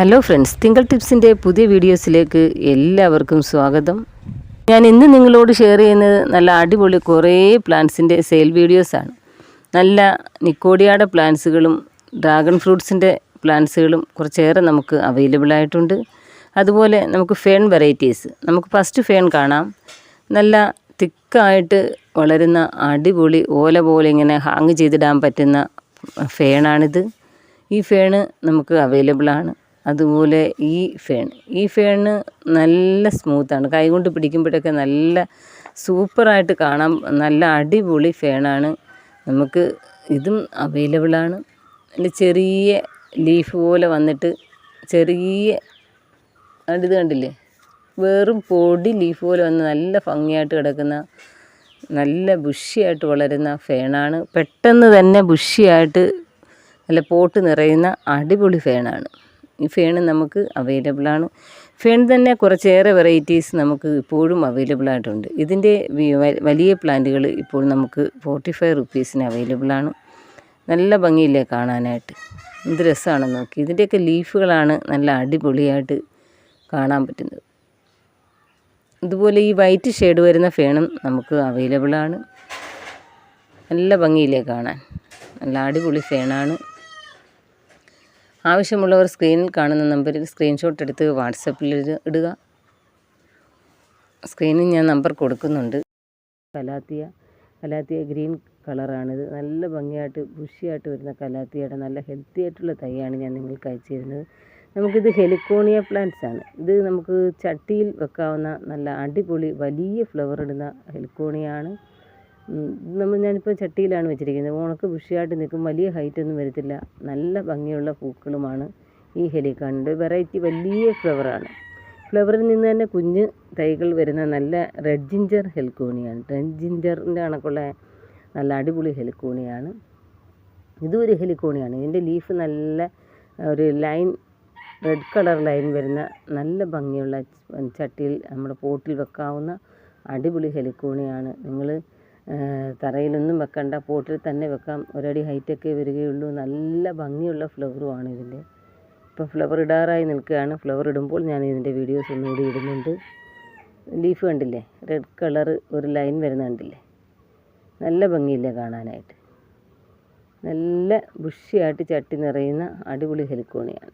Hello friends, തിങ്കൾ ടിപ്സിൻ്റെ പുതിയ വീഡിയോസിലേക്ക് എല്ലാവർക്കും സ്വാഗതം. ഞാൻ ഇന്ന് നിങ്ങളോട് ഷെയർ ചെയ്യുന്നത് നല്ല അടിപൊളി കുറേ പ്ലാന്റ്സിൻ്റെ സെയിൽ വീഡിയോസാണ്. നല്ല നിക്കോഡിയാടെ പ്ലാന്റ്സുകളും ഡ്രാഗൺ ഫ്രൂട്ട്സിൻ്റെ പ്ലാന്റ്സുകളും കുറച്ചേറെ നമുക്ക് അവൈലബിൾ ആയിട്ടുണ്ട്. അതുപോലെ നമുക്ക് ഫേൺ വെറൈറ്റീസ്, നമുക്ക് ഫസ്റ്റ് ഫേൺ കാണാം. നല്ല തിക്കായിട്ട് വളരുന്ന അടിപൊളി ഓല പോലെ ഇങ്ങനെ ഹാങ് ചെയ്തിടാൻ പറ്റുന്ന ഫേണാണിത്. ഈ ഫേണ് നമുക്ക് അവൈലബിളാണ്. അതുപോലെ ഈ ഫേണ് നല്ല സ്മൂത്താണ്, കൈകൊണ്ട് പിടിക്കുമ്പോഴൊക്കെ നല്ല സൂപ്പറായിട്ട് കാണാം. നല്ല അടിപൊളി ഫേണാണ്. നമുക്ക് ഇതും അവൈലബിളാണ്. നല്ല ചെറിയ ലീഫ് പോലെ വന്നിട്ട് ചെറിയ ഇത് കണ്ടില്ലേ, വെറും പൊടി ലീഫ് പോലെ വന്ന് നല്ല ഭംഗിയായിട്ട് കിടക്കുന്ന നല്ല ബുഷിയായിട്ട് വളരുന്ന ഫേണാണ്. പെട്ടെന്ന് തന്നെ ബുഷിയായിട്ട് നല്ല പോട്ട് നിറയുന്ന അടിപൊളി ഫേണാണ്. ഈ ഫേൺ നമുക്ക് അവൈലബിളാണ്. ഫേൺ തന്നെ കുറച്ചേറെ വെറൈറ്റീസ് നമുക്ക് ഇപ്പോഴും അവൈലബിളായിട്ടുണ്ട്. ഇതിൻ്റെ വലിയ പ്ലാന്റുകൾ ഇപ്പോൾ നമുക്ക് 45 റുപ്പീസിന് അവൈലബിളാണ്. നല്ല ഭംഗിയില്ലേ കാണാനായിട്ട്, എന്ത് രസമാണെന്ന് നോക്കി. ഇതിൻ്റെയൊക്കെ ലീഫുകളാണ് നല്ല അടിപൊളിയായിട്ട് കാണാൻ പറ്റുന്നത്. ഇതുപോലെ ഈ വൈറ്റ് ഷെയ്ഡ് വരുന്ന ഫേണും നമുക്ക് അവൈലബിളാണ്. നല്ല ഭംഗിയില്ലേ കാണാൻ, നല്ല അടിപൊളി ഫേണാണ്. ആവശ്യമുള്ളവർ സ്ക്രീനിൽ കാണുന്ന നമ്പറിൽ സ്ക്രീൻഷോട്ട് എടുത്ത് വാട്സപ്പിൽ ഇടുക. സ്ക്രീനിൽ ഞാൻ നമ്പർ കൊടുക്കുന്നുണ്ട്. കലാത്തിയ ഗ്രീൻ കളറാണിത്. നല്ല ഭംഗിയായിട്ട് ബുഷിയായിട്ട് വരുന്ന കലാത്തിയയുടെ നല്ല ഹെൽത്തി ആയിട്ടുള്ള തൈയാണ് ഞാൻ നിങ്ങൾക്ക് അയച്ചു തരുന്നത്. നമുക്കിത് ഹെലിക്കോണിയ പ്ലാന്റ്സ് ആണ്. ഇത് നമുക്ക് ചട്ടിയിൽ വെക്കാവുന്ന നല്ല അടിപൊളി വലിയ ഫ്ലവർ ഇടുന്ന ഹെലിക്കോണിയാണ്. ഞാനിപ്പോൾ ചട്ടിയിലാണ് വെച്ചിരിക്കുന്നത്. ഉണക്ക് ബുഷിയായിട്ട് നിൽക്കും, വലിയ ഹൈറ്റൊന്നും വരത്തില്ല, നല്ല ഭംഗിയുള്ള പൂക്കളുമാണ് ഈ ഹെലിക്കോണിൻ്റെ വെറൈറ്റി. വലിയ ഫ്ലവറാണ്. ഫ്ലവറിൽ നിന്ന് തന്നെ കുഞ്ഞ് തൈകൾ വരുന്ന നല്ല റെഡ് ജിഞ്ചർ ഹെലിക്കോണിയാണ്. റെഡ് ജിഞ്ചറിൻ്റെ കണക്കുള്ള നല്ല അടിപൊളി ഹെലിക്കോണിയാണ്. ഇതും ഒരു ഹെലിക്കോണിയാണ്. ഇതിൻ്റെ ലീഫ് നല്ല ഒരു ലൈൻ, റെഡ് കളർ ലൈൻ വരുന്ന നല്ല ഭംഗിയുള്ള ചട്ടിയിൽ നമ്മുടെ പോട്ടിൽ വെക്കാവുന്ന അടിപൊളി ഹെലിക്കോണിയാണ്. നിങ്ങൾ തറയിലൊന്നും വെക്കണ്ട, പോട്ടിൽ തന്നെ വെക്കാം. ഒരടി ഹൈറ്റൊക്കെ വരികയുള്ളൂ. നല്ല ഭംഗിയുള്ള ഫ്ലവറുമാണ് ഇതിൻ്റെ. ഇപ്പം ഫ്ലവർ ഇടാറായി നിൽക്കുകയാണ്. ഫ്ലവർ ഇടുമ്പോൾ ഞാൻ ഇതിൻ്റെ വീഡിയോസ് ഒന്നുകൂടി ഇടുന്നുണ്ട്. ലീഫ് കണ്ടില്ലേ, റെഡ് കളർ ഒരു ലൈൻ വരുന്ന കണ്ടില്ലേ, നല്ല ഭംഗിയില്ലേ കാണാനായിട്ട്. നല്ല ബുഷിയായിട്ട് ചട്ടി നിറയുന്ന അടിപൊളി ഹെലിക്കോണിയാണ്.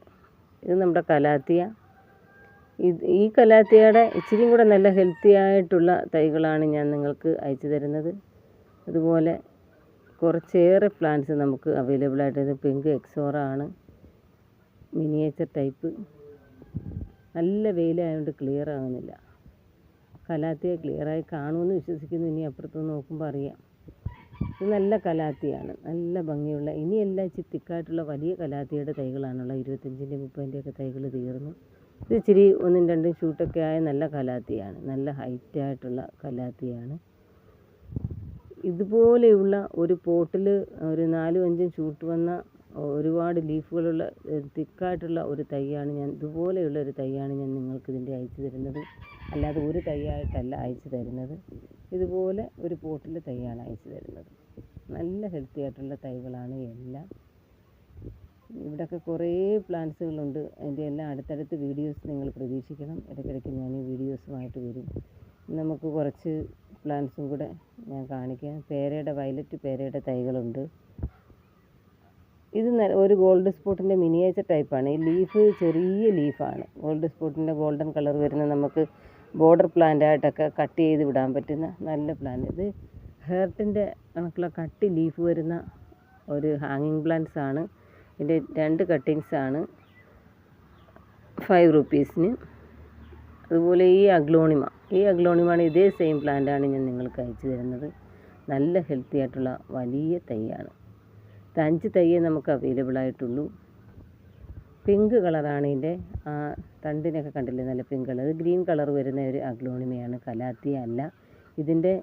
ഇത് നമ്മുടെ കലാത്തിയ. ഈ കലാത്തിയയുടെ ഇച്ചിരിയും കൂടെ നല്ല ഹെൽത്തി ആയിട്ടുള്ള തൈകളാണ് ഞാൻ നിങ്ങൾക്ക് അയച്ചു തരുന്നത്. അതുപോലെ കുറച്ചേറെ പ്ലാന്റ്സ് നമുക്ക് അവൈലബിൾ ആയിട്ട്. പിങ്ക് എക്സോറ ആണ്, മിനിയേച്ചർ ടൈപ്പ്. നല്ല വെയിലായതുകൊണ്ട് ക്ലിയർ ആകുന്നില്ല. കലാത്തിയ ക്ലിയറായി കാണുമെന്ന് വിശ്വസിക്കുന്നു. ഇനി അപ്പുറത്ത് നോക്കുമ്പോൾ അറിയാം. ഇത് നല്ല കലാത്തിയാണ്, നല്ല ഭംഗിയുള്ള. ഇനിയെല്ലാം ഇച്ചിരി തിക്കായിട്ടുള്ള വലിയ കലാത്തിയുടെ തൈകളാണുള്ള. 25-ൻ്റെ 30-ൻ്റെ തൈകൾ തീർന്നു. ഇത് ഇച്ചിരി 1ഉം 2ഉം ഷൂട്ടൊക്കെ ആയ നല്ല കലാത്തിയാണ്, നല്ല ഹൈറ്റായിട്ടുള്ള കലാത്തിയാണ്. ഇതുപോലെയുള്ള ഒരു പോട്ടിൽ ഒരു 4ഉം 5ഉം ഷൂട്ട് വന്ന ഒരുപാട് ലീഫുകളുള്ള തിക്കായിട്ടുള്ള ഒരു തൈയാണ് ഇതുപോലെയുള്ള ഒരു തൈയാണ് ഞാൻ നിങ്ങൾക്ക് ഇതിൻ്റെ അയച്ചു തരുന്നത്. അല്ലാതെ ഒരു തൈയായിട്ടല്ല അയച്ചു തരുന്നത്. ഇതുപോലെ ഒരു പോട്ടിലെ തൈയാണ് അയച്ചു തരുന്നത്. നല്ല ഹെൽത്തി ആയിട്ടുള്ള തൈകളാണ് എല്ലാം. ഇവിടെയൊക്കെ കുറേ പ്ലാന്റ്സുകളുണ്ട്. അതിൻ്റെ എല്ലാം അടുത്തടുത്ത് വീഡിയോസ് നിങ്ങൾ പ്രതീക്ഷിക്കണം. ഇടയ്ക്കിടയ്ക്ക് ഞാൻ ഈ വീഡിയോസുമായിട്ട് വരും. നമുക്ക് കുറച്ച് പ്ലാന്റ്സും കൂടെ ഞാൻ കാണിക്കാം. വയലറ്റ് പേരയുടെ തൈകളുണ്ട്. ഇത് ഒരു ഗോൾഡ് സ്പോട്ടിൻ്റെ മിനിയേച്ചർ ടൈപ്പാണ്. ഈ ലീഫ് ചെറിയ ലീഫാണ്. ഗോൾഡ് സ്പോട്ടിൻ്റെ ഗോൾഡൻ കളർ വരുന്ന നമുക്ക് ബോർഡർ പ്ലാന്റായിട്ടൊക്കെ കട്ട് ചെയ്ത് വിടാൻ പറ്റുന്ന നല്ല പ്ലാന്റ്. ഇത് ഹേർട്ടിൻ്റെ കണക്കുള്ള കട്ടി ലീഫ് വരുന്ന ഒരു ഹാങ്ങിങ് പ്ലാന്റ്സ് ആണ്. ഇതിൻ്റെ 2 കട്ടിങ്സാണ് 5 റുപ്പീസിന്. അതുപോലെ ഈ അഗ്ലോണിമാണ് ഇതേ സെയിം പ്ലാന്റാണ് ഞാൻ നിങ്ങൾക്ക് അയച്ചു തരുന്നത്. നല്ല ഹെൽത്തി ആയിട്ടുള്ള വലിയ തൈയാണ്. 5 തൈയേ നമുക്ക് അവൈലബിൾ ആയിട്ടുള്ളൂ. പിങ്ക് കളറാണ് ഇതിൻ്റെ. തണ്ടിനൊക്കെ കണ്ടില്ലേ, നല്ല പിങ്ക് കളർ. ഇത് ഗ്രീൻ കളർ വരുന്ന ഒരു അഗ്ലോണിമയാണ്, കലാത്തിയ അല്ല. ഇതിൻ്റെ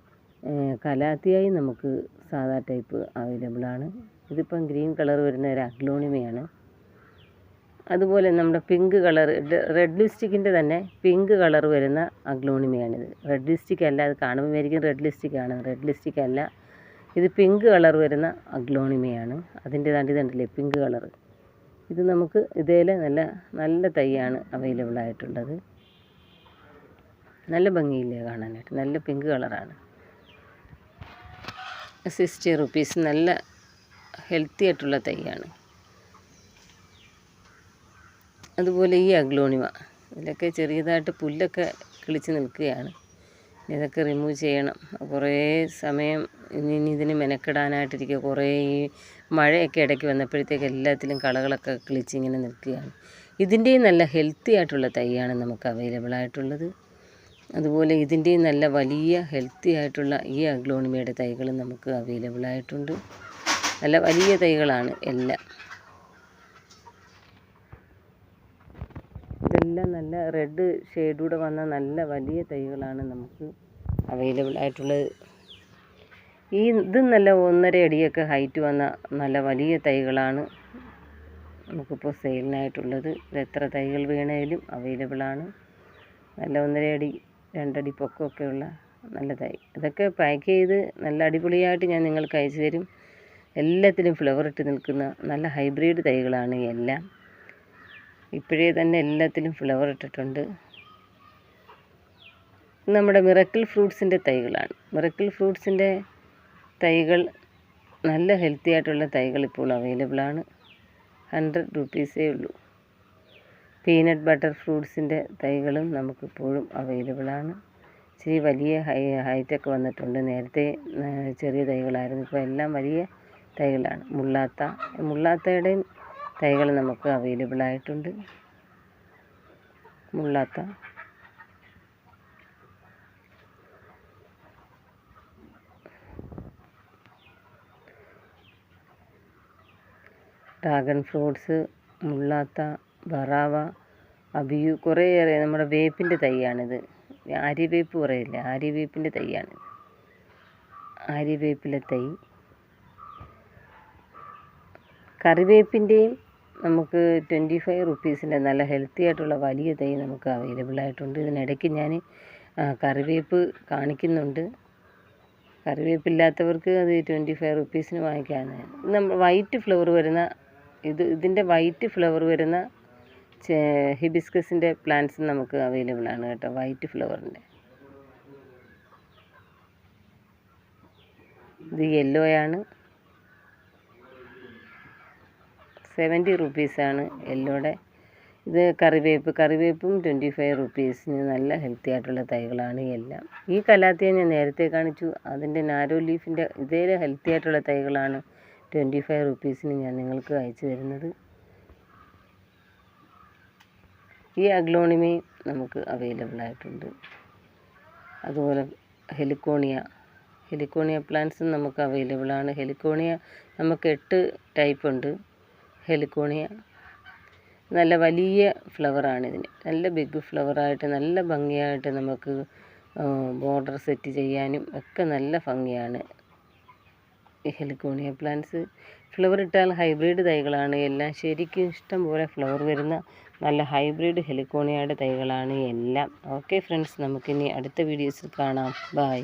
കലാത്തിയായി നമുക്ക് സാധാ ടൈപ്പ് അവൈലബിളാണ്. ഇതിപ്പം ഗ്രീൻ കളർ വരുന്ന ഒരു അഗ്ലോണിമയാണ്. അതുപോലെ നമ്മുടെ പിങ്ക് കളർ, റെഡ് ലിപ്സ്റ്റിക്കിൻ്റെ തന്നെ പിങ്ക് കളർ വരുന്ന അഗ്ലോണിമയാണിത്. റെഡ് ലിപ്സ്റ്റിക് അല്ല, അത് കാണുമ്പോൾ വിചാരിക്കും റെഡ് ലിപ്സ്റ്റിക്കാണ്. റെഡ് ലിപ്സ്റ്റിക് അല്ല, ഇത് പിങ്ക് കളർ വരുന്ന അഗ്ലോണിമയാണ്. അതിൻ്റെ ഇതുണ്ടല്ലേ പിങ്ക് കളർ, ഇത് നമുക്ക് ഇതേലെ നല്ല നല്ല തൈയാണ് അവൈലബിൾ ആയിട്ടുള്ളത്. നല്ല ഭംഗിയില്ലേ കാണാനായിട്ട്, നല്ല പിങ്ക് കളറാണ്. 60 റുപ്പീസ്. നല്ല ഹെൽത്തി ആയിട്ടുള്ള തൈയാണ്. അതുപോലെ ഈ അഗ്ലോണിമ, ഇതിലൊക്കെ ചെറിയതായിട്ട് പുല്ലൊക്കെ കിളിച്ച് നിൽക്കുകയാണ്. ഇതൊക്കെ റിമൂവ് ചെയ്യണം. കുറേ സമയം ഇനി ഇതിന് മെനക്കെടാനായിട്ടിരിക്കുക. കുറേ ഈ മഴയൊക്കെ ഇടയ്ക്ക് വന്നപ്പോഴത്തേക്ക് എല്ലാത്തിലും കളകളൊക്കെ കിളിച്ച് ഇങ്ങനെ നിൽക്കുകയാണ്. ഇതിൻ്റെയും നല്ല ഹെൽത്തി ആയിട്ടുള്ള തൈയാണ് നമുക്ക് അവൈലബിൾ ആയിട്ടുള്ളത്. അതുപോലെ ഇതിൻ്റെയും നല്ല വലിയ ഹെൽത്തി ആയിട്ടുള്ള ഈ അഗ്ലോണിമയുടെ തൈകളും നമുക്ക് അവൈലബിൾ ആയിട്ടുണ്ട്. നല്ല വലിയ തൈകളാണ് എല്ലാം. ഇതെല്ലാം നല്ല റെഡ് ഷെയ്ഡൂടെ വന്ന നല്ല വലിയ തൈകളാണ് നമുക്ക് അവൈലബിൾ ആയിട്ടുള്ളത്. ഇതും നല്ല 1.5 അടിയൊക്കെ ഹൈറ്റ് വന്ന നല്ല വലിയ തൈകളാണ് നമുക്കിപ്പോൾ സെയിലിനായിട്ടുള്ളത്. ഇത് എത്ര തൈകൾ വേണേലും അവൈലബിളാണ്. നല്ല 1.5 അടി 2 അടി പൊക്കമൊക്കെയുള്ള നല്ല തൈ. ഇതൊക്കെ പാക്ക് ചെയ്ത് നല്ല അടിപൊളിയായിട്ട് ഞാൻ നിങ്ങൾക്ക് അയച്ചു തരും. എല്ലാത്തിലും ഫ്ലവർ ഇട്ട് നിൽക്കുന്ന നല്ല ഹൈബ്രിഡ് തൈകളാണ് എല്ലാം. ഇപ്പോഴേ തന്നെ എല്ലാത്തിലും ഫ്ലവർ ഇട്ടിട്ടുണ്ട്. നമ്മുടെ മിറക്കിൾ ഫ്രൂട്ട്സിൻ്റെ തൈകളാണ്. മിറക്കിൾ ഫ്രൂട്ട്സിൻ്റെ തൈകൾ നല്ല ഹെൽത്തി ആയിട്ടുള്ള തൈകൾ ഇപ്പോൾ അവൈലബിളാണ്. 100 റുപ്പീസേ ഉള്ളൂ. പീനട്ട് ബട്ടർ ഫ്രൂട്ട്സിൻ്റെ തൈകളും നമുക്കിപ്പോഴും അവൈലബിളാണ്. ഇച്ചിരി വലിയ ഹൈറ്റൊക്കെ വന്നിട്ടുണ്ട്. നേരത്തെ ചെറിയ തൈകളായിരുന്നു, ഇപ്പോൾ എല്ലാം വലിയ തൈകളാണ്. മുള്ളാത്തയുടെയും തൈകൾ നമുക്ക് അവൈലബിൾ ആയിട്ടുണ്ട്. മുള്ളാത്ത, ഡ്രാഗൺ ഫ്രൂട്ട്സ്, മുള്ളാത്ത, ബറാവ, അബിയു, കുറേയേറെ നമ്മുടെ വേപ്പിൻ്റെ തൈയാണിത്. ആര്യവേപ്പ് പറയില്ല, ആര്യവേപ്പിൻ്റെ തൈയാണിത്. ആര്യവേപ്പിലെ തൈ. കറിവേപ്പിൻ്റെയും നമുക്ക് 25 റുപ്പീസിൻ്റെ നല്ല ഹെൽത്തി ആയിട്ടുള്ള വലിയ തൈ നമുക്ക് അവൈലബിൾ ആയിട്ടുണ്ട്. ഇതിനിടയ്ക്ക് ഞാൻ കറിവേപ്പ് കാണിക്കുന്നുണ്ട്. കറിവേപ്പില്ലാത്തവർക്ക് അത് 25 റുപ്പീസിന് വാങ്ങിക്കാവുന്നതാണ്. നമ്മൾ വൈറ്റ് ഫ്ലവർ വരുന്ന ഇതിൻ്റെ വൈറ്റ് ഫ്ലവർ വരുന്ന ഹിബിസ്കസിൻ്റെ പ്ലാന്റ്സ് നമുക്ക് അവൈലബിൾ ആണ് കേട്ടോ. വൈറ്റ് ഫ്ലവറിൻ്റെ ഇത് യെല്ലോയാണ്. 70 റുപ്പീസാണ് യെല്ലോയുടെ. ഇത് കറിവേപ്പും 25 റുപ്പീസിന് നല്ല ഹെൽത്തി ആയിട്ടുള്ള തൈകളാണ് എല്ലാം. ഈ കലാത്തിയ ഞാൻ നേരത്തെ കാണിച്ചു. അതിൻ്റെ നാരോ ലീഫിൻ്റെ ഇതേ ഹെൽത്തി ആയിട്ടുള്ള തൈകളാണ് 25 റുപ്പീസിന് ഞാൻ നിങ്ങൾക്ക് അയച്ചു തരുന്നത്. ഈ അഗ്ലോണിമയും നമുക്ക് അവൈലബിൾ ആയിട്ടുണ്ട്. അതുപോലെ ഹെലിക്കോണിയ പ്ലാന്റ്സും നമുക്ക് അവൈലബിൾ ആണ്. ഹെലിക്കോണിയ നമുക്ക് 8 ടൈപ്പ് ഉണ്ട്. ഹെലിക്കോണിയ നല്ല വലിയ ഫ്ലവറാണ് ഇതിന്. നല്ല ബിഗ് ഫ്ലവറായിട്ട് നല്ല ഭംഗിയായിട്ട് നമുക്ക് ബോർഡർ സെറ്റ് ചെയ്യാനും ഒക്കെ നല്ല ഭംഗിയാണ് ഈ ഹെലിക്കോണിയ പ്ലാന്റ്സ്. ഫ്ലവർ ഇട്ടാൽ ഹൈബ്രിഡ് തൈകളാണ് എല്ലാം. ശരിക്കും ഇഷ്ടം പോലെ ഫ്ലവർ വരുന്ന നല്ല ഹൈബ്രിഡ് ഹെലിക്കോണിയയുടെ തൈകളാണ് എല്ലാം. ഓക്കെ ഫ്രണ്ട്സ്, നമുക്കിനി അടുത്ത വീഡിയോസിൽ കാണാം. ബൈ.